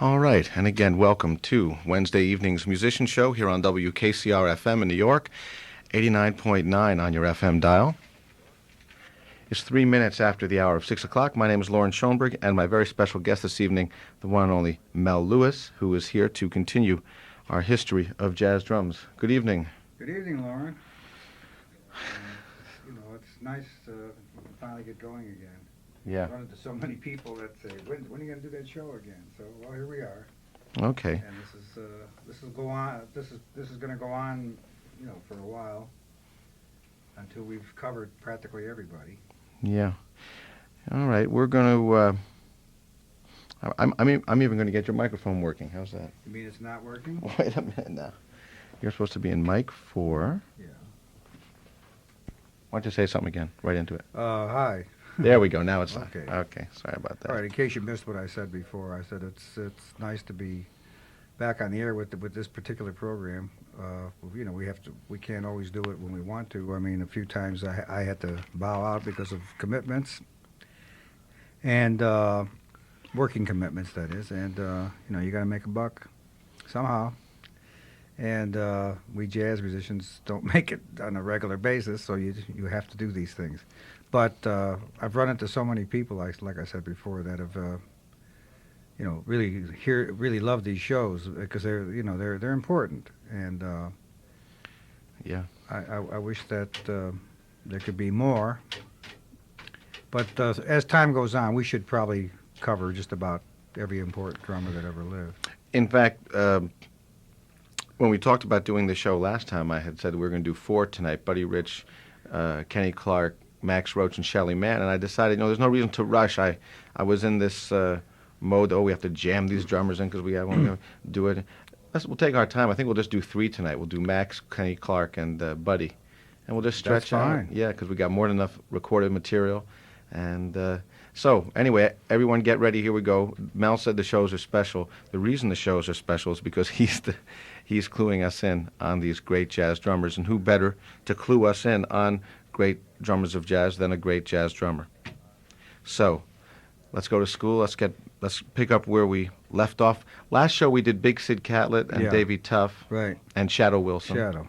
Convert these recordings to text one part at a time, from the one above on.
All right, and again, welcome to Wednesday evening's musician show here on WKCR FM in New York, 89.9 on your FM dial. It's 3 minutes after the hour of 6 o'clock. My name is Lauren Schoenberg, and my very special guest this evening, the one and only Mel Lewis, who is here to continue our history of jazz drums. Good evening. Good evening, Lauren. It's nice to finally get going again. Yeah. I run into so many people that say, when are you going to do that show again? So, well, here we are. Okay. And this will go on. This is going to go on, for a while until we've covered practically everybody. Yeah. All right. We're going to. I'm even going to get your microphone working. How's that? You mean it's not working? Wait a minute now. You're supposed to be in mic 4. Yeah. Why don't you say something again? Right into it. Hi. There we go. Now it's Okay. Okay. Sorry about that. All right. In case you missed what I said before, I said it's nice to be back on the air with this particular program. We can't always do it when we want to. I mean, a few times I had to bow out because of commitments and working commitments, that is. And you got to make a buck somehow. And we jazz musicians don't make it on a regular basis, so you have to do these things. But I've run into so many people, like I said before, that have really love these shows because they're important. And Yeah. I wish that there could be more. But as time goes on, we should probably cover just about every important drummer that ever lived. In fact, when we talked about doing the show last time, I had said we were going to do 4 tonight: Buddy Rich, Kenny Clarke, Max Roach, and Shelly Manne. And I decided, there's no reason to rush. I was in this mode. We have to jam these drummers in because we want to do it. We'll take our time. I think we'll just do 3 tonight. We'll do Max, Kenny Clarke, and Buddy, and we'll just stretch That's fine. out. Yeah, because we got more than enough recorded material. And so anyway, everyone get ready. Here we go. Mel said the shows are special. The reason the shows are special is because he's cluing us in on these great jazz drummers, and who better to clue us in on great drummers of jazz than a great jazz drummer? So, let's go to school. Let's pick up where we left off. Last show we did Big Sid Catlett and Yeah. Davy Tough, Right. and Shadow Wilson. Shadow.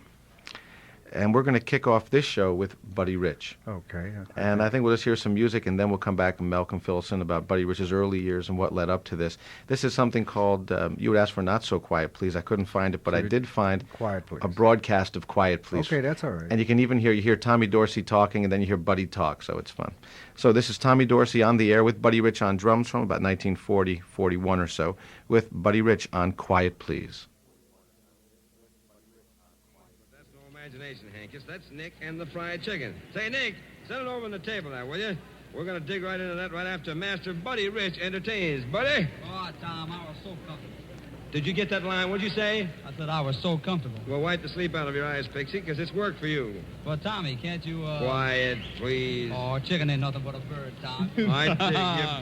And we're going to kick off this show with Buddy Rich. Okay. And I think we'll just hear some music, and then we'll come back and Mel can fill us in about Buddy Rich's early years and what led up to this. This is something called, you would ask for Not So Quiet Please. I couldn't find it, but I did find Quiet Please. a broadcast of Quiet Please. Okay, that's all right. And you can even hear Tommy Dorsey talking, and then you hear Buddy talk, so it's fun. So this is Tommy Dorsey on the air with Buddy Rich on drums from about 1940, 41 or so, with Buddy Rich on Quiet Please. Imagination, Hankus. That's Nick and the fried chicken. Say, Nick, set it over on the table now, will you? We're going to dig right into that right after Master Buddy Rich entertains. Buddy? Oh, Tom, I was so comfortable. Did you get that line? What'd you say? I said I was so comfortable. Well, wipe the sleep out of your eyes, Pixie, because it's work for you. Well, Tommy, can't you, Quiet, please. Oh, chicken ain't nothing but a bird, Tom. I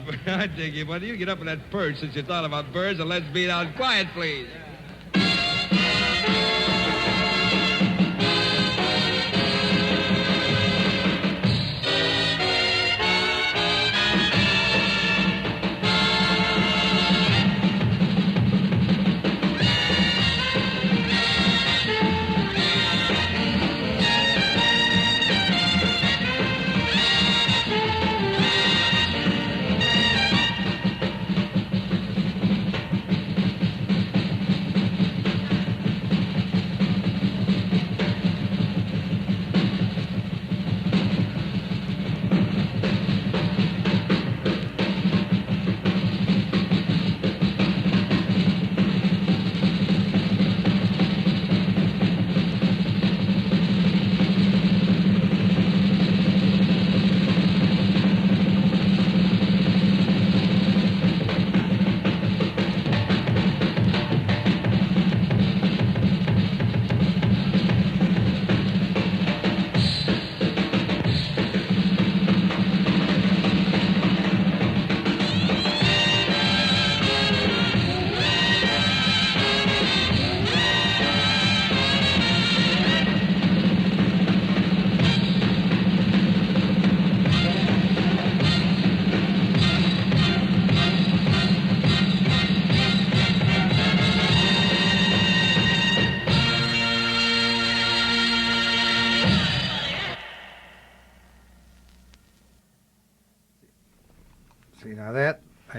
dig you. I dig you. Buddy, you get up on that perch since you thought about birds, and let's beat out. Quiet, please.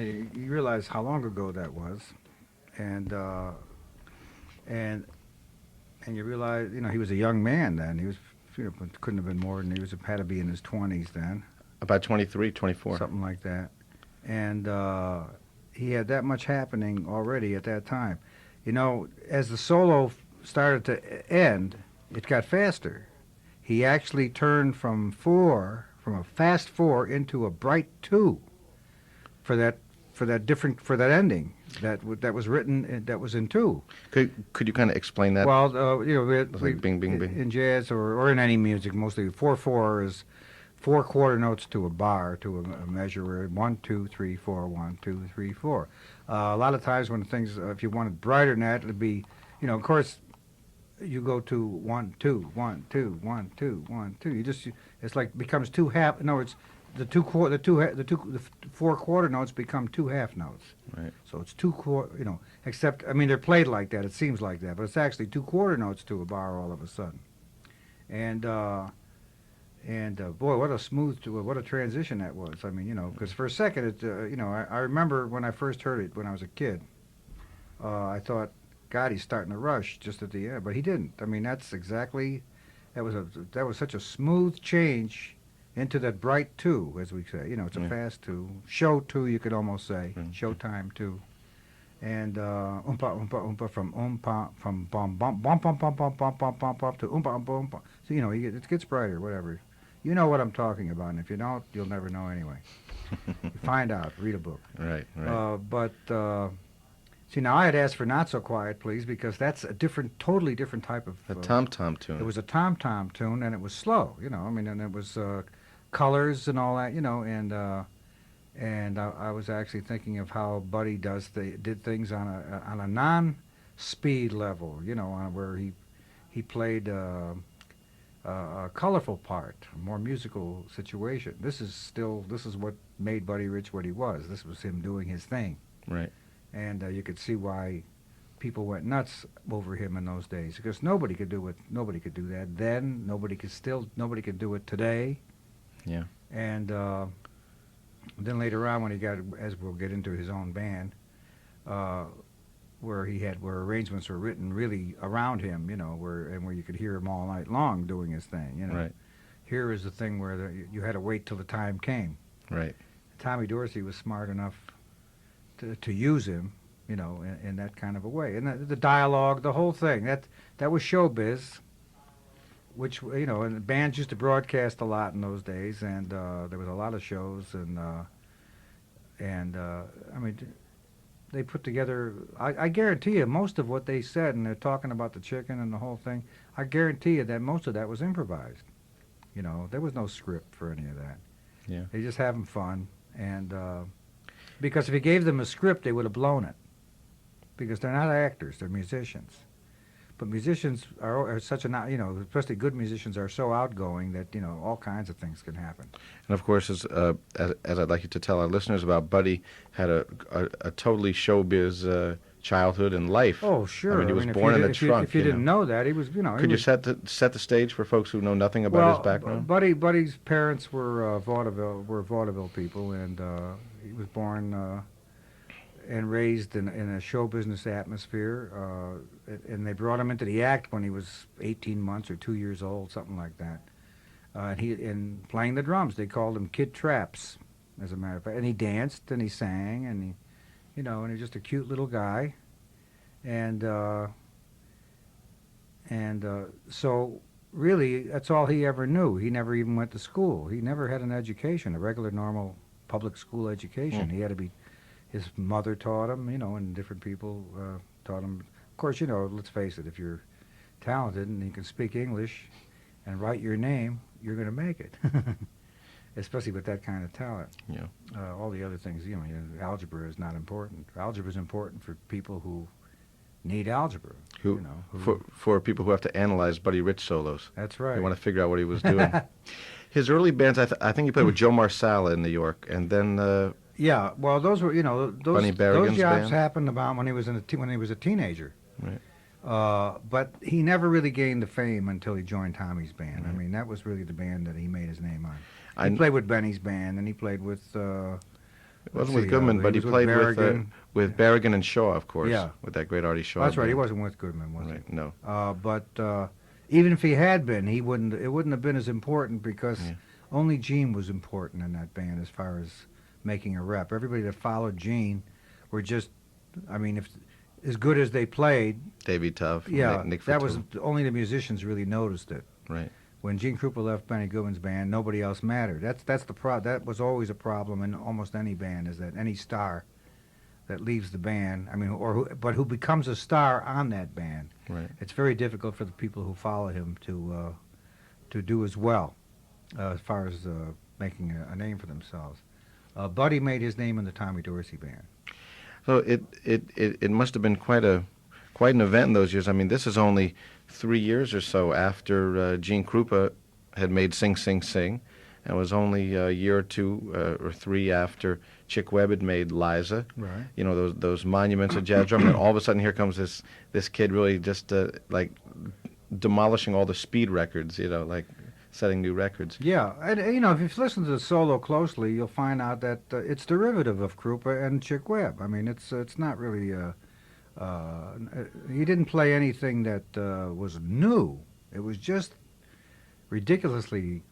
you realize how long ago that was, and and and you realize, he was a young man then. He was, couldn't have been more than, had to be in his 20s then, About 23, 24. something like that, and he had that much happening already at that time. As the solo started to end, it got faster. He actually turned from a fast 4 into a bright 2 for that ending that was written, that was in 2. Could you kind of explain that? Well, like bing, bing, bing. in jazz or in any music, mostly 4/4 is 4 quarter notes to a bar, to a measure where 1 2 3 4 1 2 3 4. A lot of times when things, if you wanted brighter than that, it'd be, of course, you go to 1 2 1 2 1 2 1 2. It's like becomes 2 half. No, it's the 4 quarter notes become 2 half notes. Right. So it's 2 quarter. Except they're played like that. It seems like that, but it's actually 2 quarter notes to a bar all of a sudden. And boy, what a transition that was. I mean, because for a second, I remember when I first heard it when I was a kid. I thought, God, he's starting to rush just at the end, but he didn't. I mean, that was such a smooth change into that bright 2, as we say. It's a fast 2, show 2, you could almost say, showtime 2, and oompa oompa oompa from bum bum bum bum bum bum bum bum bum bum to oompa oompa oompa. So it gets brighter, whatever. You know what I'm talking about, and if you don't, you'll never know anyway. Find out, read a book. Right. See, now I had asked for Not So Quiet, Please, because that's a totally different type of... A tom-tom tune. It was a tom-tom tune, and it was slow, and it was colors and all that, and I was actually thinking of how Buddy did things on a non-speed level, on where he played a colorful part, a more musical situation. This is what made Buddy Rich what he was. This was him doing his thing. Right. And you could see why people went nuts over him in those days, because nobody could do that then. Nobody could do it today. Yeah. And then later on, when he got, as we'll get into, his own band, where arrangements were written really around him, where you could hear him all night long doing his thing. Right. Here is the thing where you had to wait till the time came. Right. Tommy Dorsey was smart enough to use him, in that kind of a way. And the dialogue, the whole thing, that was showbiz, which, and the bands used to broadcast a lot in those days, and there was a lot of shows, and I mean, they put together, I guarantee you, most of what they said, and they're talking about the chicken and the whole thing, I guarantee you that most of that was improvised. There was no script for any of that. Yeah. They just having fun, and because if you gave them a script, they would have blown it. Because they're not actors, they're musicians. But musicians are such especially good musicians are so outgoing that, all kinds of things can happen. And of course, as I'd like you to tell our listeners about, Buddy had a totally showbiz childhood and life. Oh, sure. I mean, he was born in a trunk. If you didn't know that, he was, Could you set the stage for folks who know nothing about his background? Buddy's parents were vaudeville people, and he was born and raised in a show business atmosphere, and they brought him into the act when he was 18 months or 2 years old, something like that. And playing the drums, they called him Kid Traps, as a matter of fact. And he danced and he sang, and he was just a cute little guy, and so really that's all he ever knew. He never even went to school. He never had an education, a regular, normal public school education. He had to be. His mother taught him, and different people taught him. Of course, let's face it, if you're talented and you can speak English and write your name, you're going to make it, especially with that kind of talent. Yeah. All the other things, algebra is not important. Algebra is important for people who need algebra. For people who have to analyze Buddy Rich solos. That's right. They want to figure out what he was doing. His early bands, I think he played with Joe Marsala in New York, and then... Yeah, well, those were, Bunny those Berrigan's jobs band? happened about when he was when he was a teenager. Right. But he never really gained the fame until he joined Tommy's band. Right. I mean, that was really the band that he made his name on. I He played with Benny's band, and he played with It wasn't Let's with see, Goodman, he but he was with played Berrigan. with Berrigan and Shaw, of course. Yeah. With that great Artie Shaw. That's right. He band. wasn't with Goodman, was Right. No. he? But even if he had been, he wouldn't. It wouldn't have been as important because Yeah. only Gene was important in that band as far as making a rep. Everybody that followed Gene were just. I mean, if as good as they played, Davy Tough. yeah, Nick that was Fatou. only the musicians really noticed it. Right. When Gene Krupa left Benny Goodman's band, nobody else mattered. That's the that was always a problem in almost any band, is that any star that leaves the band, I mean, but who becomes a star on that band, Right. it's very difficult for the people who follow him to do as well as far as making a name for themselves. Buddy made his name in the Tommy Dorsey band. So it must have been quite an event in those years. I mean, this is only 3 years or so after Gene Krupa had made Sing Sing Sing, and it was only a year or two or three after Chick Webb had made Liza. Right. You know, those monuments of jazz drum, and all of a sudden here comes this kid really just like demolishing all the speed records. You know, like setting new records. Yeah, and if you listen to the solo closely, you'll find out that it's derivative of Krupa and Chick Webb. I mean, it's not really. He didn't play anything that was new. It was just ridiculously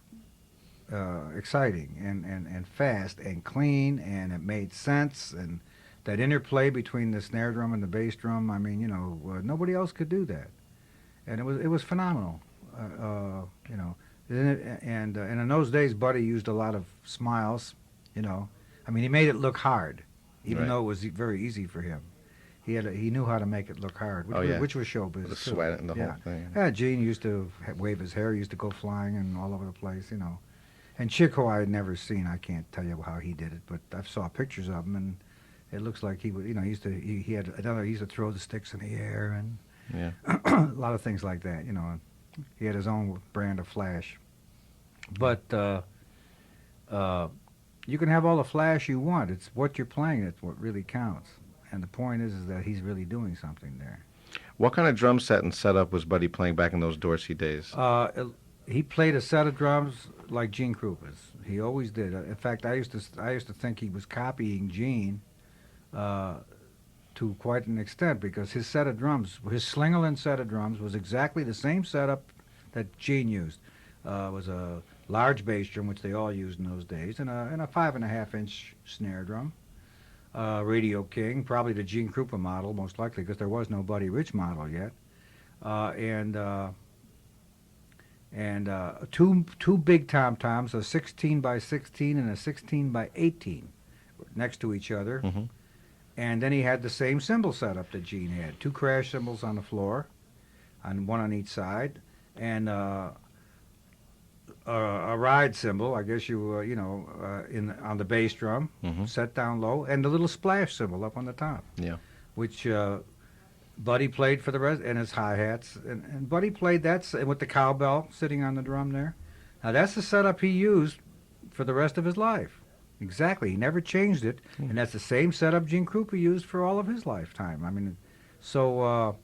exciting and fast and clean, and it made sense. And that interplay between the snare drum and the bass drum, I mean, nobody else could do that. And it was phenomenal. And in those days, Buddy used a lot of smiles. I mean, he made it look hard, even Right. though it was very easy for him. He knew how to make it look hard, which was show The business. too. sweat and the Yeah. whole thing. Yeah, Gene used to wave his hair, used to go flying and all over the place, And Chick, who I had never seen, I can't tell you how he did it, but I saw pictures of him, and it looks like he would, he used to, he had another, he used to throw the sticks in the air and Yeah. a lot of things like that, He had his own brand of flash. But you can have all the flash you want. It's what you're playing that's what really counts. And the point is that he's really doing something there. What kind of drum set and setup was Buddy playing back in those Dorsey days? He played a set of drums like Gene Krupa's. He always did. In fact, I used to think he was copying Gene to quite an extent, because his set of drums, his Slingerland set of drums, was exactly the same setup that Gene used. It was a large bass drum, which they all used in those days, and a 5.5-inch snare drum. Radio King, probably the Gene Krupa model, most likely, because there was no Buddy Rich model yet. And two big tom-toms, a 16 by 16 and a 16 by 18, next to each other. Mm-hmm. And then he had the same cymbal setup that Gene had: two crash cymbals on the floor, one on each side, and a ride cymbal, I guess on the bass drum, Mm-hmm. set down low, and the little splash cymbal up on the top. Yeah. Which Buddy played for the rest, and his hi-hats. And Buddy played that with the cowbell sitting on the drum there. Now, that's the setup he used for the rest of his life. Exactly. He never changed it. And that's the same setup Gene Krupa used for all of his lifetime. I mean, so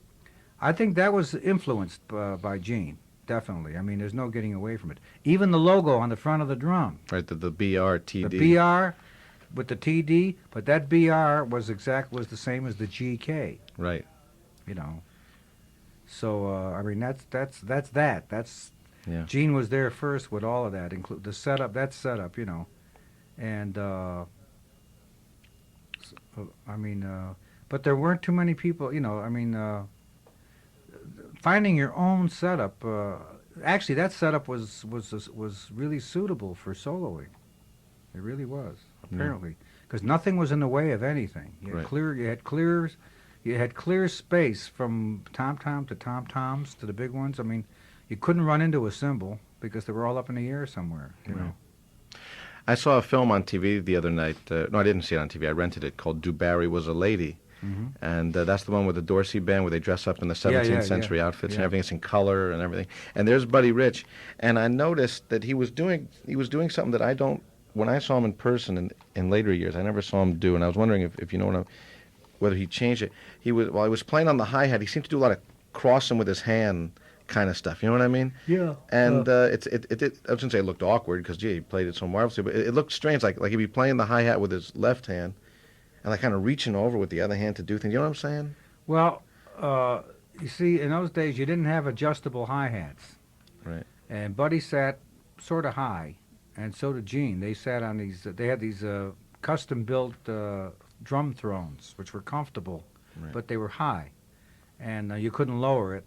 I think that was influenced by Gene, definitely. I mean, there's no getting away from it. Even the logo on the front of the drum. Right, the BRTD. The BR with the TD, but that BR was the same as the GK. Right. So I mean, that's that. That's Yeah. Gene was there first with all of that, include the setup. That setup, and I mean, but there weren't too many people. I mean, finding your own setup. Actually, that setup was really suitable for soloing. It really was, apparently, because nothing was in the way of anything. You had Right. You had clear space from tom-tom to tom-toms to the big ones. I mean, you couldn't run into a cymbal because they were all up in the air somewhere. You know. I saw a film on TV the other night. No, I didn't see it on TV. I rented it, called "Do Barry Was a Lady." Mm-hmm. And that's the one with the Dorsey band where they dress up in the 17th century outfits and everything. It's in color and everything. And there's Buddy Rich. And I noticed that he was doing something that I don't, when I saw him in person in later years, I never saw him do. And I was wondering if you know whether he changed it. While he was playing on the hi-hat, he seemed to do a lot of crossing with his hand, kind of stuff. You know what I mean? Yeah. And I shouldn't say it looked awkward because, gee, he played it so marvelously, but it looked strange. Like he'd be playing the hi-hat with his left hand and like kind of reaching over with the other hand to do things. You know what I'm saying? Well, you see, in those days, you didn't have adjustable hi-hats. Right. And Buddy sat sort of high, and so did Gene. They sat on these, they had these custom-built drum thrones, which were comfortable, Right. but they were high, and you couldn't lower it.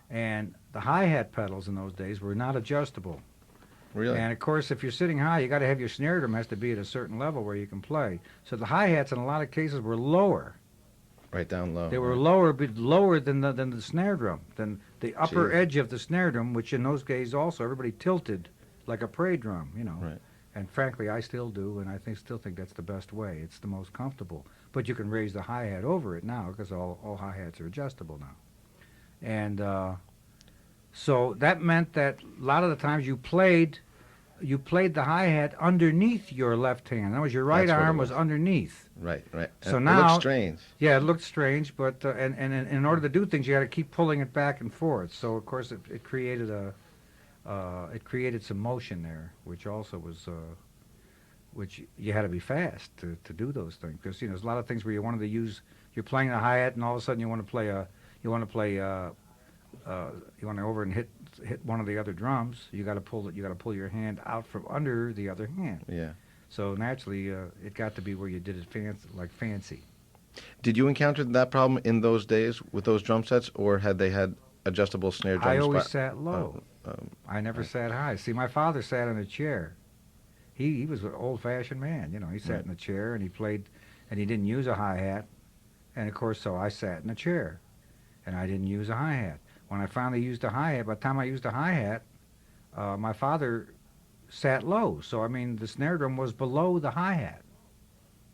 And the hi-hat pedals in those days were not adjustable. Really? And of course, if you're sitting high, you got to have your snare drum has to be at a certain level where you can play. So the hi-hats in a lot of cases were lower. Right down low. They were right. lower, but lower than the snare drum, than the upper Gee. edge of the snare drum, which in those days also everybody tilted like a parade drum, you know. Right. And frankly, I still do, and I still think that's the best way. It's the most comfortable. But you can raise the hi-hat over it now because all hi-hats are adjustable now. And so that meant that a lot of the times you played the hi-hat underneath your left hand. That was your right That's what it arm was was. underneath. Right. So It now- looks strange. Yeah, it looked strange, but and in order to do things, you had to keep pulling it back and forth. So of course, it created some motion there, which also was which you had to be fast to do those things because there's a lot of things where you wanted to use. You're playing a hi-hat, and all of a sudden you want to over and hit one of the other drums. You got to pull your hand out from under the other hand. Yeah. So naturally, it got to be where you did it fancy. Did you encounter that problem in those days with those drum sets, or had they had adjustable snare drums? I always sat low. Oh, I never sat high. See, my father sat in a chair. He was an old-fashioned man. You know, he sat Right. in a chair and he played, and he didn't use a hi-hat. And of course, so I sat in a chair, and I didn't use a hi-hat. When I finally used a hi-hat, by the time I used a hi-hat, my father sat low. So I mean, the snare drum was below the hi-hat.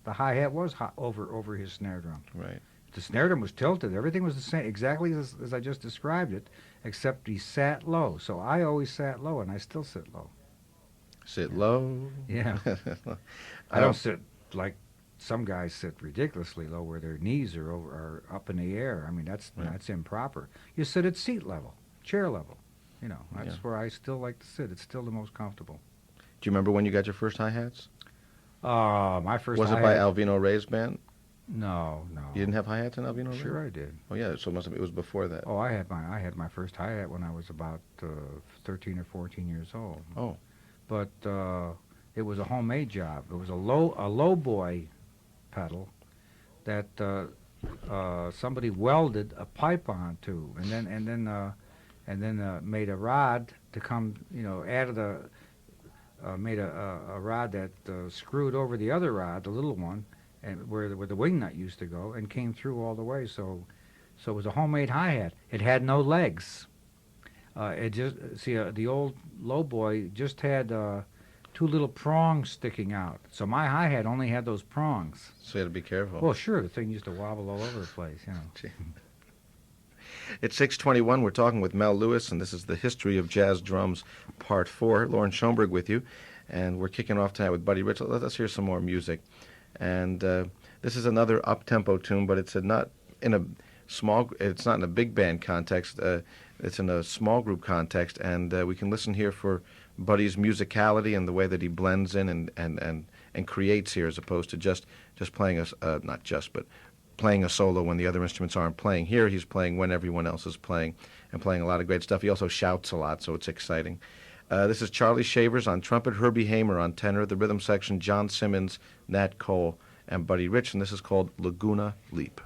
The hi-hat was over his snare drum. right. The snare drum was tilted. Everything was the same, exactly as I just described it, except he sat low. So I always sat low, and I still sit low. Sit low. Yeah. I don't sit like some guys sit ridiculously low, where their knees are up in the air. I mean, that's improper. You sit at seat level, chair level. You know, that's Yeah. where I still like to sit. It's still the most comfortable. Do you remember when you got your first hi-hats? My first Was it by hi-hat- Alvino Ray's band? No. You didn't have hi-hats in Alvino Ray? Sure, I did. Oh yeah, so it was before that. Oh, I had my first hi-hat when I was about 13 or 14 years old. Oh. But it was a homemade job. It was a low boy pedal that somebody welded a pipe onto, and then made a rod to come. You know, added made a rod that screwed over the other rod, the little one, and where the wing nut used to go, and came through all the way. So it was a homemade hi-hat. It had no legs. It just the old low boy just had two little prongs sticking out. So my hi-hat only had those prongs. So you had to be careful. Well, sure, the thing used to wobble all over the place, you know. It's 6:21. We're talking with Mel Lewis, and this is the History of Jazz Drums, Part 4. Lauren Schoenberg with you, and we're kicking off tonight with Buddy Rich. Let's hear some more music. And this is another up-tempo tune, but it's not in a big band context. It's in a small group context, and we can listen here for Buddy's musicality and the way that he blends in and creates here, as opposed to just playing but playing a solo when the other instruments aren't playing. Here he's playing when everyone else is playing, and playing a lot of great stuff. He also shouts a lot, so it's exciting. This is Charlie Shavers on trumpet, Herbie Hamer on tenor, the rhythm section, John Simmons, Nat Cole, and Buddy Rich, and this is called Laguna Leap.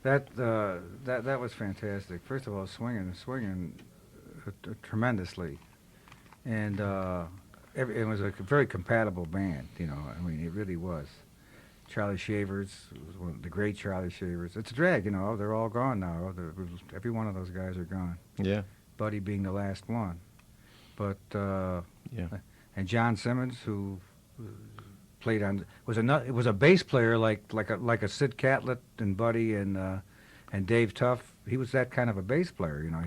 That was fantastic. First of all, swinging tremendously, and it was a very compatible band. You know, I mean, it really was. Charlie Shavers, was one of the great Charlie Shavers. It's a drag, you know. They're all gone now. Every one of those guys are gone. Yeah. Buddy being the last one, but Yeah. and John Simmons, who played on, was a bass player like a Sid Catlett and Buddy and Dave Tuff. He was that kind of a bass player, you know.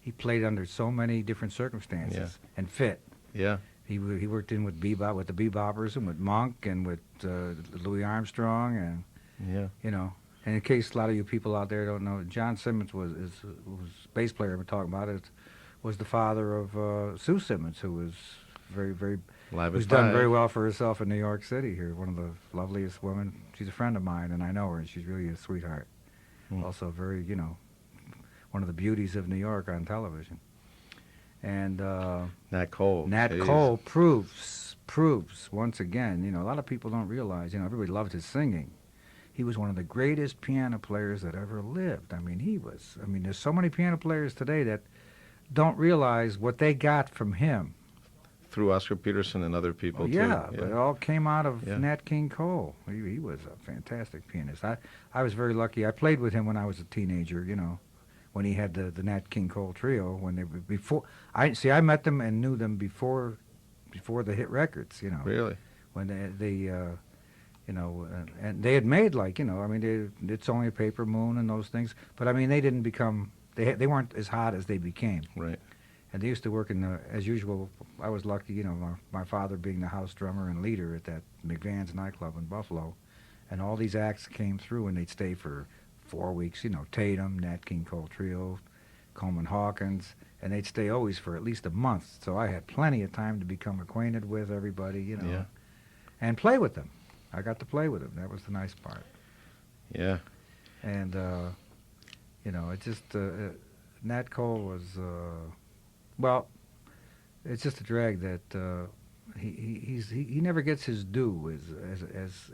He played under so many different circumstances and fit. Yeah. He worked in with the Beboppers and with Monk and with Louis Armstrong, and Yeah. you know. And in case a lot of you people out there don't know, John Simmons was bass player we're talking about. Was the father of Sue Simmons, who was very Live who's as done Five. very well for herself in New York City here. One of the loveliest women. She's a friend of mine, and I know her, and she's really a sweetheart. Hmm. Also very, you know, one of the beauties of New York on television. And Nat Cole. Nat Jeez. Cole proves once again, you know, a lot of people don't realize, you know, everybody loved his singing. He was one of the greatest piano players that ever lived. I mean, there's so many piano players today that don't realize what they got from him. Through Oscar Peterson and other people, Oh, too. yeah, but it all came out of Yeah. Nat King Cole. He was a fantastic pianist. I was very lucky. I played with him when I was a teenager, you know, when he had the Nat King Cole trio. When they were before, I met them and knew them before the hit records, you know. Really? When they you know, and they had made, like, you know, I mean, It's Only a Paper Moon and those things. But I mean, they didn't become, they weren't as hot as they became. Right. And they used to work in as usual. I was lucky, you know, my father being the house drummer and leader at that McVan's nightclub in Buffalo, and all these acts came through, and they'd stay for 4 weeks. You know, Tatum, Nat King Cole Trio, Coleman Hawkins, and they'd stay always for at least a month. So I had plenty of time to become acquainted with everybody, you know, Yeah. and play with them. I got to play with them. That was the nice part. Yeah. And you know, it just Nat Cole was. Well, it's just a drag that he never gets his due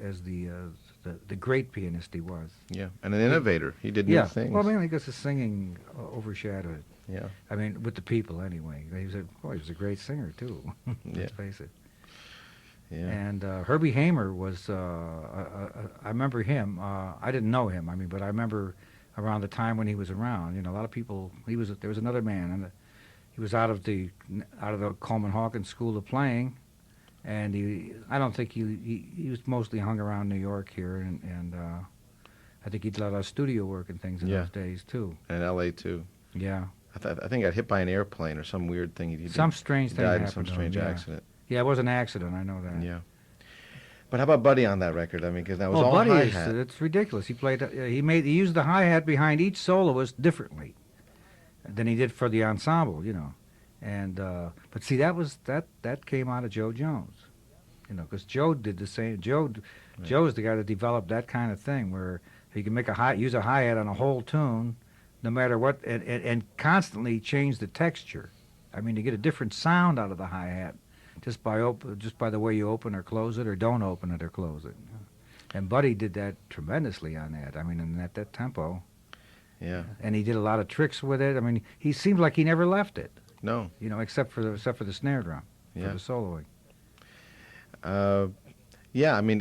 as the great pianist he was. Yeah. And an innovator. He did new Yeah, things. well, mainly because his singing overshadowed it. Yeah. I mean, with the people anyway. He was a great singer too. Yeah. Let's face it. Yeah. And Herbie Hamer was. I remember him. I didn't know him. I mean, but I remember around the time when he was around. You know, a lot of people. There was another man, and he was out of the Coleman Hawkins School of Playing, and I don't think he was mostly hung around New York here, and I think he did a lot of studio work and things in Yeah. those days too. And L.A. too. Yeah, I think he got hit by an airplane or some weird thing. He did. some strange thing died in happened some to him, strange yeah. accident. Yeah, it was an accident. I know that. Yeah. But how about Buddy on that record? I mean, because that was all Buddy hi-hat. it's ridiculous. He played. He used the hi hat behind each soloist differently than he did for the ensemble. You know, and but see that came out of Joe Jones. You know, because Joe did the same. Joe's the guy that developed that kind of thing where he can use a hi hat on a whole tune, no matter what, and constantly change the texture. I mean, to get a different sound out of the hi hat. Just by the way you open or close it, or don't open it or close it, and Buddy did that tremendously on that. I mean, and at that tempo, Yeah. and he did a lot of tricks with it. I mean, he seemed like he never left it, No. you know, except for the snare drum Yeah. for the soloing. Yeah, I mean,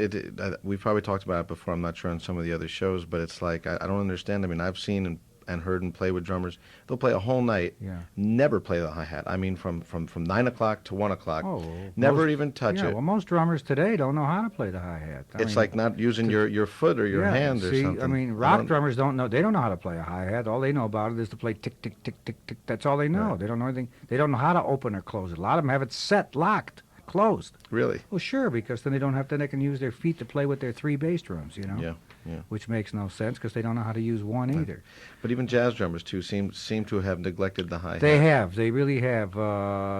we've probably talked about it before. I'm not sure on some of the other shows, but it's like I don't understand. I mean, I've seen and heard and played with drummers. They'll play a whole night, Yeah. never play the hi-hat. I mean, from 9 o'clock to 1 o'clock, Oh, never most- even touch yeah, it. well, most drummers today don't know how to play the hi hat. It's like not using your foot or your yeah, hand or see, something. I mean, I rock don't- drummers don't know. They don't know how to play a hi hat. All they know about it is to play tick tick tick tick tick. That's all they know. Right. They don't know anything. They don't know how to open or close it. A lot of them have it set, locked, closed. Really? Well, sure, because then they can use their feet to play with their 3 bass drums, you know? Yeah, yeah. Which makes no sense because they don't know how to use one either. But even jazz drummers too seem to have neglected the hi-hat. They have. They really have.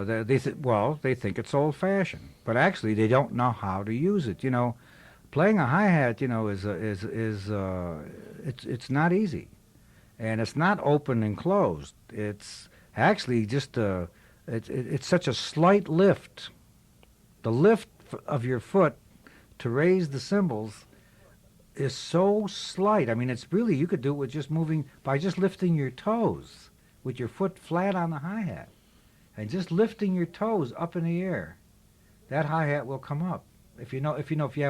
They think it's old-fashioned, but actually they don't know how to use it. You know, playing a hi-hat, you know, it's not easy. and it's not open and closed. It's actually just it's such a slight lift. The lift of your foot to raise the cymbals is so slight. I mean, it's really, you could do it with just moving, by just lifting your toes with your foot flat on the hi-hat. And just lifting your toes up in the air, that hi-hat will come up. If you have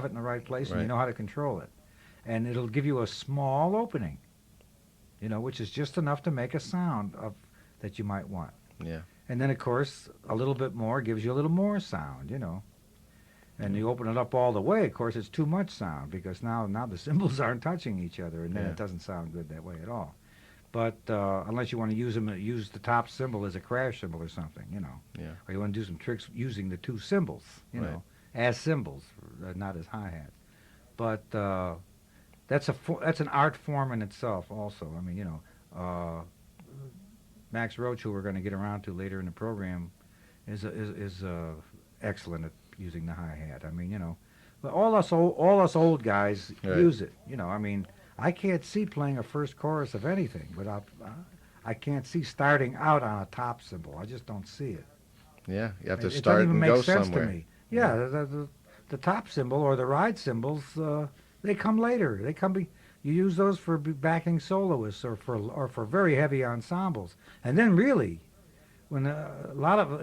it in the right place and you know how to control it. And it'll give you a small opening, which is just enough to make a sound that you might want. Yeah. And then, of course, a little bit more gives you a little more sound, And you open it up all the way, of course, it's too much sound, because now the cymbals aren't touching each other, and then it doesn't sound good that way at all. But unless you want to use the top cymbal as a crash cymbal or something, Yeah. or you want to do some tricks using the two cymbals, as cymbals, not as hi-hats. But that's an art form in itself, also. I mean, Max Roach, who we're going to get around to later in the program, is excellent at using the hi-hat. I mean, but all us old guys use it. I mean, I can't see playing a first chorus of anything without. I can't see starting out on a top cymbal. I just don't see it. Yeah, you have to It start doesn't even and make go sense somewhere. to me. Yeah, the top cymbal or the ride cymbals, they come later. You use those for backing soloists or for very heavy ensembles. And then really, when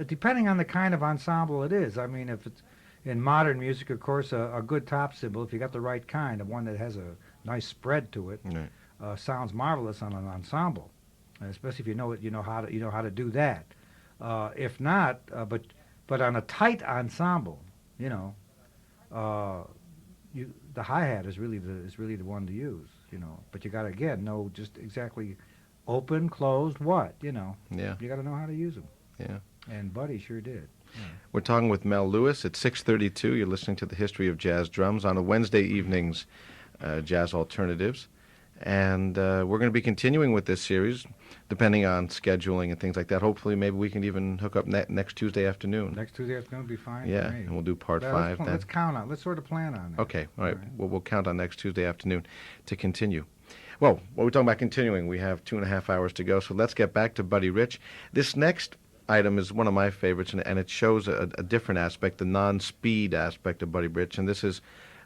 depending on the kind of ensemble it is. I mean, if it's in modern music, of course, a good top cymbal, if you got the right kind, one that has a nice spread to it, sounds marvelous on an ensemble, and especially if you know how to do that. If not, but on a tight ensemble, the hi-hat is really the one to use, But you got to again know just exactly open, closed, what, Yeah. You got to know how to use them. Yeah. And Buddy sure did. We're talking with Mel Lewis at 6:32. You're listening to the History of Jazz Drums on a Wednesday evening's Jazz Alternatives. And we're going to be continuing with this series, depending on scheduling and things like that. Hopefully, maybe we can even hook up next Tuesday afternoon. Next Tuesday afternoon will be fine. Yeah, for me. and we'll do part Yeah, 5 then. Let's count on. Let's sort of plan on it. Okay, all right. Well, we'll count on next Tuesday afternoon to continue. Well, what we're talking about continuing, we have 2.5 hours to go, so let's get back to Buddy Rich. This next item is one of my favorites, and it shows a different aspect, the non-speed aspect of Buddy Rich. And this is,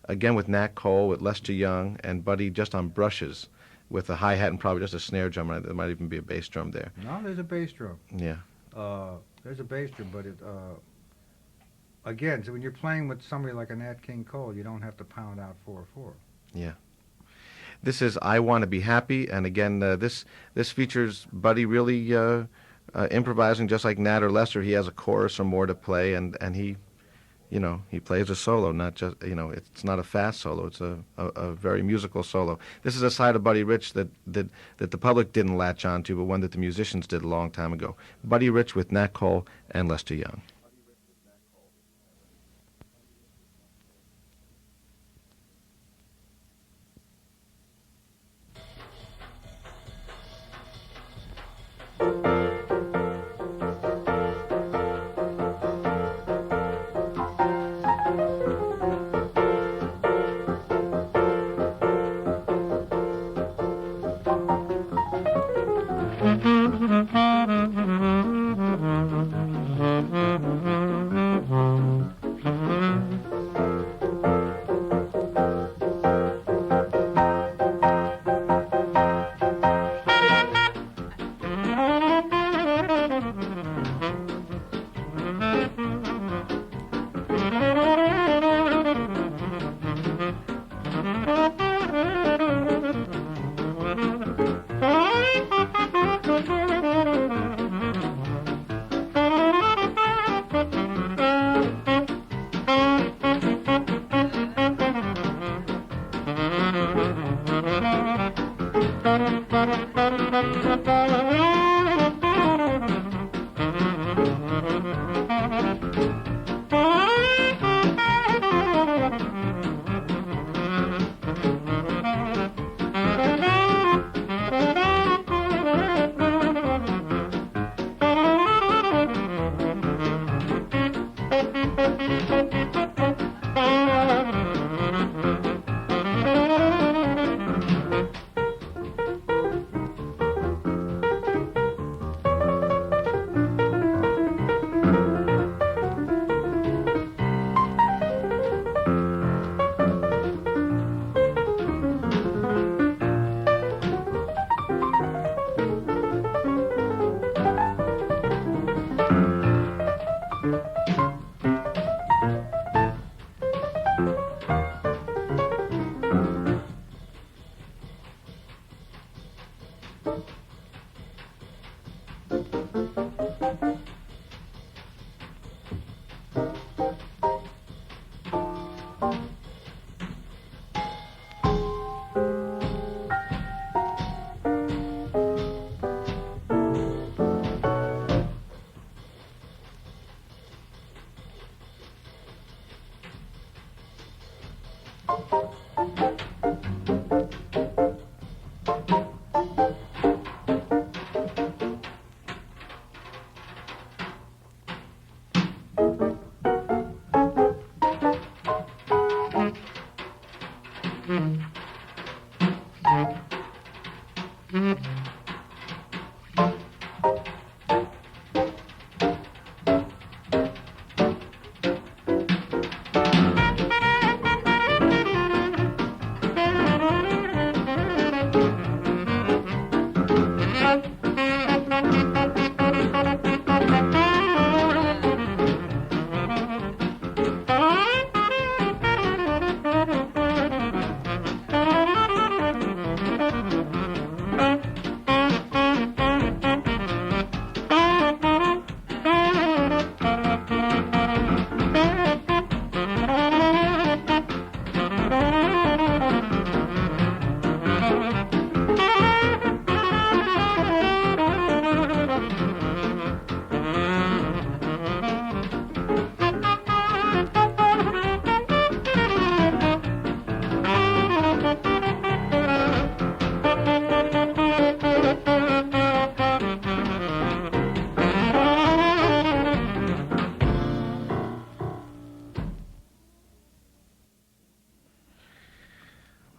again, with Nat Cole, with Lester Young, and Buddy just on brushes with a hi-hat and probably just a snare drum. And there might even be a bass drum there. No, there's a bass drum. Yeah. There's a bass drum, but again, so when you're playing with somebody like a Nat King Cole, you don't have to pound out 4/4. Yeah. This is I Want to Be Happy, and again, this features Buddy really improvising just like Nat or Lester. He has a chorus or more to play, and he, he plays a solo, not just, it's not a fast solo. It's a very musical solo. This is a side of Buddy Rich that the public didn't latch on to, but one that the musicians did a long time ago. Buddy Rich with Nat Cole and Lester Young.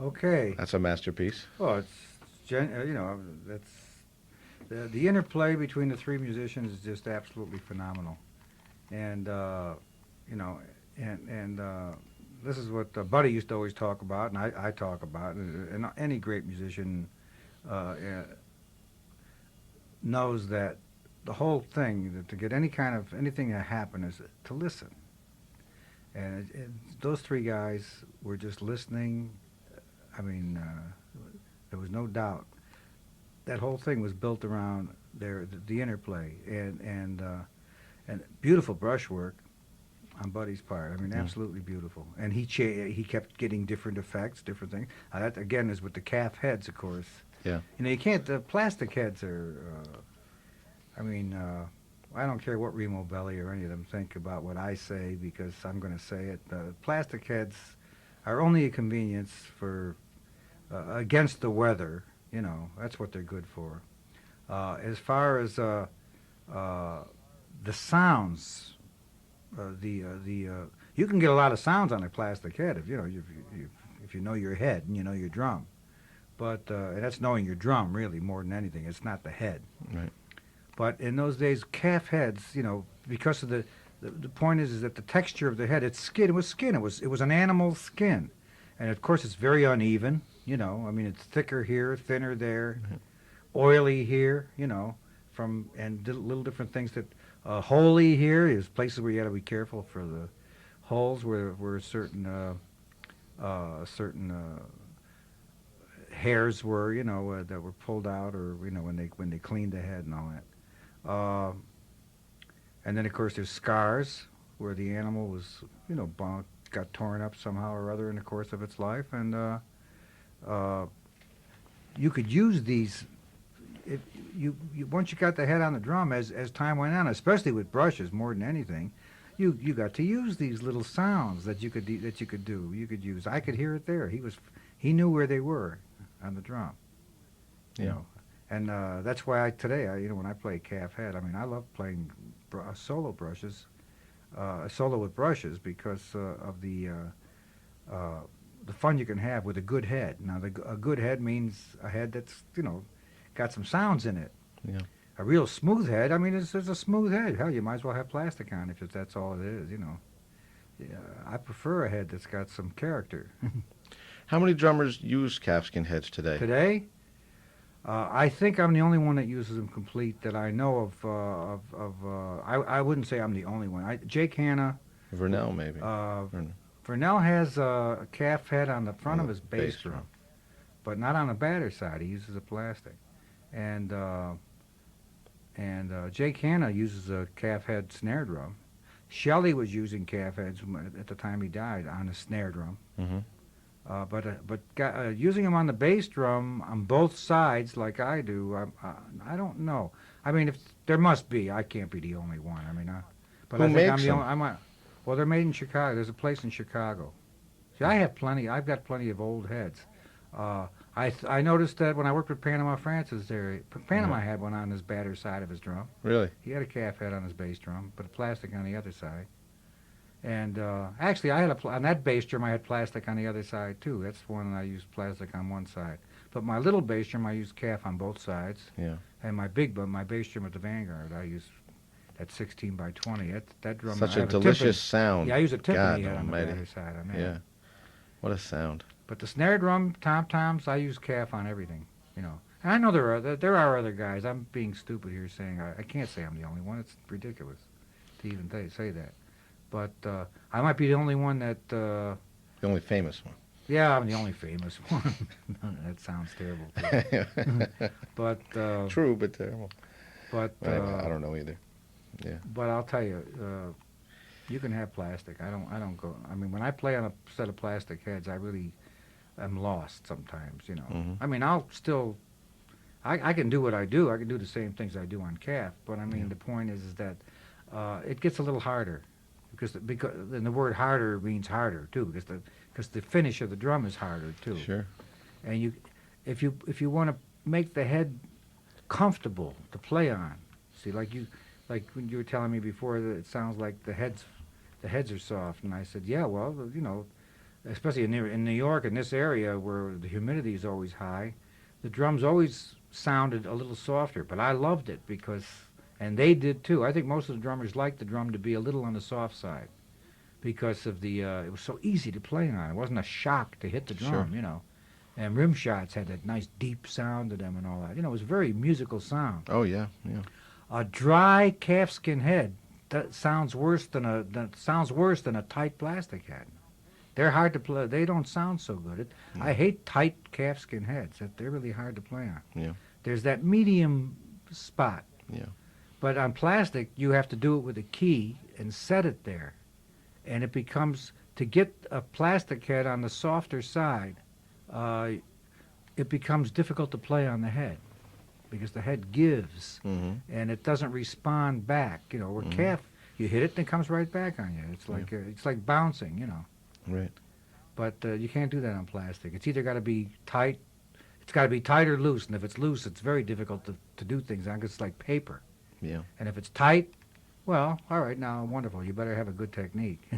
Okay. That's a masterpiece. Well, that's the interplay between the three musicians is just absolutely phenomenal, and you know, and this is what Buddy used to always talk about, and I talk about, and any great musician knows that the whole thing, that to get anything to happen, is to listen, and those three guys were just listening. I mean, there was no doubt. That whole thing was built around the interplay and beautiful brushwork on Buddy's part. I mean, absolutely beautiful. And he kept getting different effects, different things. That again is with the calf heads, of course. Yeah. You know, you can't. The plastic heads are. I mean, I don't care what Remo Belli or any of them think about what I say, because I'm going to say it. Plastic heads are only a convenience for against the weather. You know, that's what they're good for. As far as the sounds, you can get a lot of sounds on a plastic head if you know your head and you know your drum. But and that's knowing your drum really more than anything. It's not the head. Right. But in those days, calf heads, you know, because of the point is that the texture of the head, it's skin. It was skin. It was an animal's skin, and of course it's very uneven. You know, I mean, it's thicker here, thinner there, oily here. You know, and little different things that holy here is places where you got to be careful for the holes where certain hairs were, you know, that were pulled out, or you know, when they cleaned the head and all that. And then of course there's scars where the animal was, you know, got torn up somehow or other in the course of its life, and you could use these. If you once you got the head on the drum, as time went on, especially with brushes more than anything, you got to use these little sounds that you could do. You could use. I could hear it there. He knew where they were on the drum. You know, and that's why today when I play calf head, I mean, I love playing solo with brushes because of the fun you can have with a good head. Now, a good head means a head that's, you know, got some sounds in it. Yeah. A real smooth head, I mean, it's a smooth head. Hell, you might as well have plastic on if that's all it is, you know. Yeah, I prefer a head that's got some character. How many drummers use calfskin heads today? Today, I think I'm the only one that uses them complete that I know of. I wouldn't say I'm the only one. Jake Hanna. Vernell, maybe. Vernell has a calf head on the front of his bass drum, but not on the batter side. He uses a plastic. And Jake Hanna uses a calf head snare drum. Shelley was using calf heads at the time he died on a snare drum. Mm-hmm. But using them on the bass drum on both sides like I do, I don't know. I mean, if there must be, I can't be the only one. I mean, but Who I think makes I'm the them? only. Well, they're made in Chicago. There's a place in Chicago. See, I've got plenty of old heads. I noticed that when I worked with Panama Francis there, Panama had one on his batter side of his drum. Really? He had a calf head on his bass drum, but a plastic on the other side. And actually, I had on that bass drum, I had plastic on the other side too. That's one I used plastic on one side. But my little bass drum, I used calf on both sides. Yeah. And my bass drum at the Vanguard, I used that 16 by 20. That drum. Such I a have delicious Tiffany. sound. Yeah, I use a Tiffany God head on the almighty. batter side. I mean. Yeah. What a sound. But the snare drum, tom-toms, I use calf on everything, you know. And I know there are other guys. I'm being stupid here saying I can't say I'm the only one. It's ridiculous to even say that. But I might be the only one that. The only famous one. Yeah, I'm the only famous one. That sounds terrible. Too. But True, but terrible. but I don't know either. Yeah. but I'll tell you, you can have plastic. I don't go. I mean, when I play on a set of plastic heads, I really am lost sometimes. You know. Mhm. I mean, I'll still. I can do what I do. I can do the same things I do on calf. But I mean, Yeah. the point is that it gets a little harder because and the word harder means harder too because the finish of the drum is harder too. Sure. And if you want to make the head comfortable to play on, see, like when you were telling me before that it sounds like the heads are soft, and I said, yeah, well, you know, especially in New York, in this area where the humidity is always high, the drums always sounded a little softer, but I loved it because, and they did too. I think most of the drummers liked the drum to be a little on the soft side because of it was so easy to play on. It wasn't a shock to hit the drum, Sure. you know. And rim shots had that nice deep sound to them and all that. You know, it was a very musical sound. Oh yeah, yeah. A dry calfskin head that sounds worse than a tight plastic head. They're hard to play. They don't sound so good. I hate tight calfskin heads. They're really hard to play on. Yeah. There's that medium spot. Yeah. But on plastic, you have to do it with a key and set it there. And it becomes, to get a plastic head on the softer side, it becomes difficult to play on the head because the head gives Mhm. and it doesn't respond back. You know, where calf, you hit it and it comes right back on you. It's like bouncing, you know. Right. But you can't do that on plastic. It's either got to be tight. It's got to be tight or loose. And if it's loose, it's very difficult to do things on 'cause it's like paper. Yeah. And if it's tight, well, all right, now, wonderful. You better have a good technique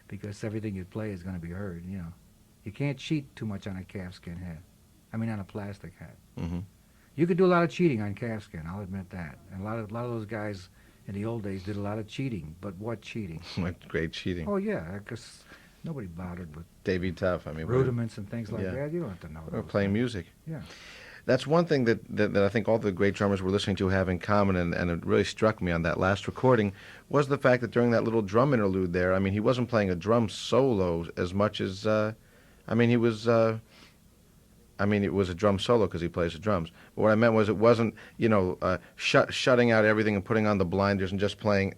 because everything you play is going to be heard, you know. You can't cheat too much on a calfskin head. I mean, on a plastic head. Mhm. You could do a lot of cheating on calfskin, I'll admit that. And a lot of those guys in the old days did a lot of cheating. But what cheating? Like great cheating. Oh, yeah, because nobody bothered with Davy Tough. I mean, rudiments and things like yeah. that. You don't have to know. we're those playing things. music. Yeah. That's one thing that I think all the great drummers we're listening to have in common, and it really struck me on that last recording, was the fact that during that little drum interlude there, I mean, he wasn't playing a drum solo as much as, I mean, it was a drum solo because he plays the drums. But what I meant was it wasn't, shutting out everything and putting on the blinders and just playing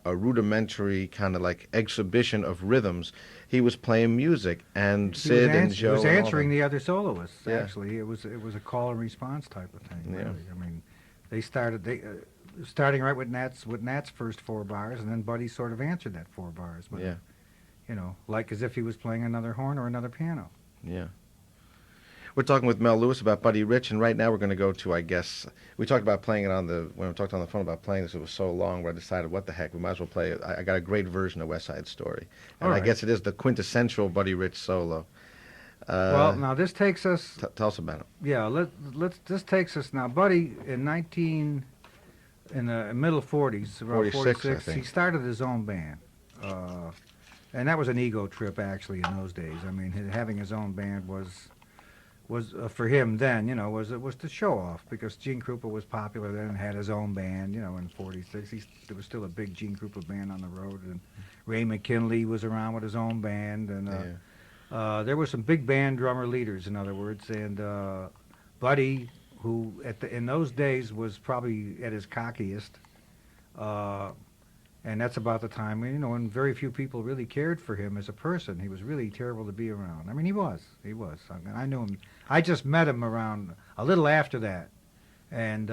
a rudimentary kind of like exhibition of rhythms. He was playing music, and Sid and Joe. He was and all answering them. the other soloists. Yeah. Actually, it was a call and response type of thing. Yeah. Really. I mean, they starting right with Nat's first 4 bars, and then Buddy sort of answered that 4 bars. But, Yeah, you know, like as if he was playing another horn or another piano. yeah. We're talking with Mel Lewis about Buddy Rich, and right now we're going to go to, I guess, we talked about playing it when we talked on the phone about playing this, it was so long where I decided, what the heck, we might as well play it. I got a great version of West Side Story. And All I right. guess it is the quintessential Buddy Rich solo. Well, now this takes us. Tell us about it. Yeah, this takes us now. Buddy, in the middle 40s, around 46, I 46, he think. started his own band. And that was an ego trip, actually, in those days. I mean, having his own band was for him then, you know, was to show off because Gene Krupa was popular then and had his own band, you know, in 46. There was still a big Gene Krupa band on the road, and Ray McKinley was around with his own band, and there were some big band drummer leaders, in other words, and Buddy, who in those days was probably at his cockiest, and that's about the time, you know, when very few people really cared for him as a person. He was really terrible to be around. I mean, he was. I mean, I knew him. I just met him around a little after that, and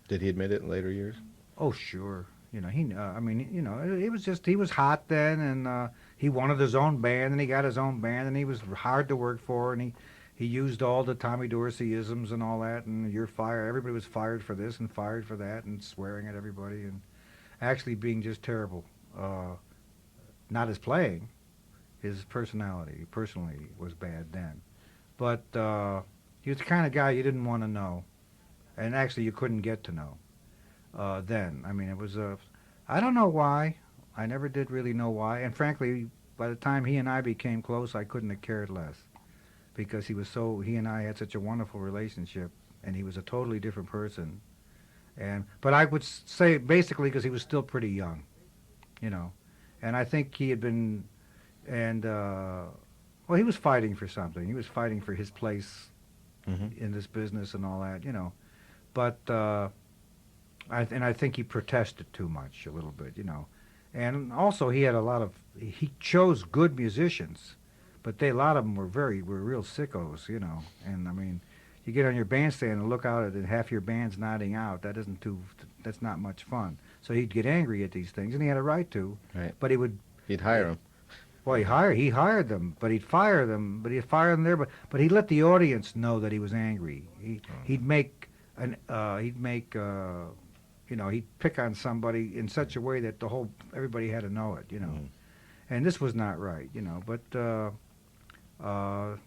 Did he admit it in later years? oh, sure. You know, it was just, he was hot then, and he wanted his own band, and he got his own band, and he was hard to work for, and he used all the Tommy Dorsey-isms and all that, and you're fired. Everybody was fired for this and fired for that, and swearing at everybody, and actually being just terrible. Not his playing, his personality, personally, was bad then. But he was the kind of guy you didn't want to know, and actually you couldn't get to know. Then. I mean, it was I don't know why. I never did really know why. And frankly, by the time he and I became close, I couldn't have cared less because he and I had such a wonderful relationship and he was a totally different person. But I would say basically because he was still pretty young, you know, and I think he had been, and well, he was fighting for something. He was fighting for his place in this business and all that, you know. But I think he protested too much a little bit, you know. And also he had he chose good musicians, but a lot of them were real sickos, you know. And I mean, you get on your bandstand and look out at it, half your band's nodding out. That's not much fun. So he'd get angry at these things, and he had a right to. Right. But He'd hire them. Well, he hired them, but he'd fire them. But he'd fire them there. But he let the audience know that he was angry. He'd pick on somebody in such a way that everybody had to know it, you know. And this was not right, you know. But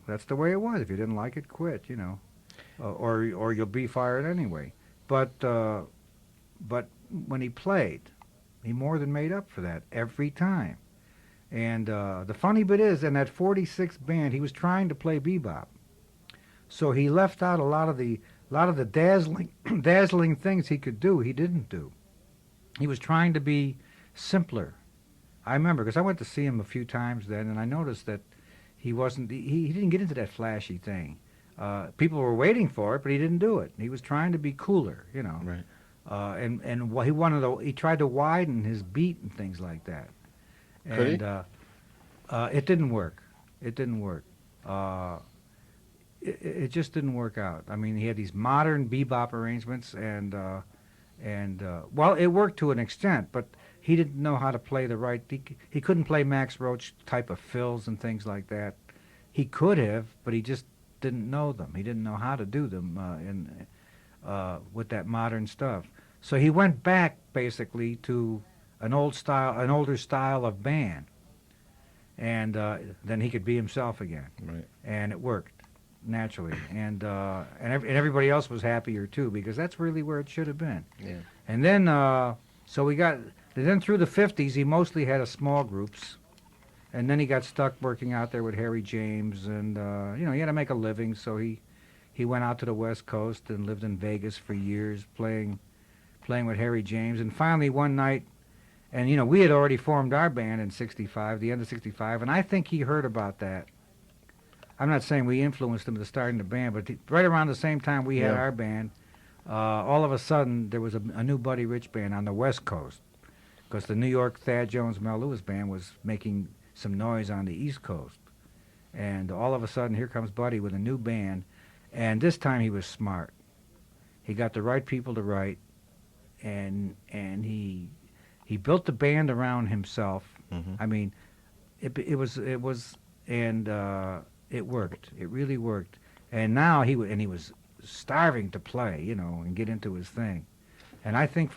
that's the way it was. If you didn't like it, quit, you know, or you'll be fired anyway. But when he played, he more than made up for that every time. And the funny bit is, in that 46 band, he was trying to play bebop, so he left out a lot of the dazzling things he could do. He didn't do. He was trying to be simpler. I remember because I went to see him a few times then, and I noticed that he didn't get into that flashy thing. People were waiting for it, but he didn't do it. He was trying to be cooler, you know. Right. And he tried to widen his beat and things like that. Could he? It didn't work. It didn't work. It just didn't work out. I mean, he had these modern bebop arrangements, and well, it worked to an extent, but he didn't know how to play the right. He couldn't play Max Roach type of fills and things like that. He could have, but he just didn't know them. He didn't know how to do them with that modern stuff. So he went back basically to an older style of band, and then he could be himself again. Right. And it worked naturally, and everybody else was happier too, because that's really where it should have been. Yeah. And then then through the 50s, he mostly had small groups, and then he got stuck working out there with Harry James, and you know, he had to make a living, so he went out to the West Coast and lived in Vegas for years, playing with Harry James, and finally one night. And, you know, we had already formed our band in '65, the end of '65, and I think he heard about that. I'm not saying we influenced him to starting the band, but right around the same time we had our band, all of a sudden there was a new Buddy Rich band on the West Coast, because the New York Thad Jones Mel Lewis band was making some noise on the East Coast. And all of a sudden, here comes Buddy with a new band, and this time he was smart. He got the right people to write, and he built the band around himself. I mean, it worked. It really worked. And now he was starving to play, you know, and get into his thing. And I think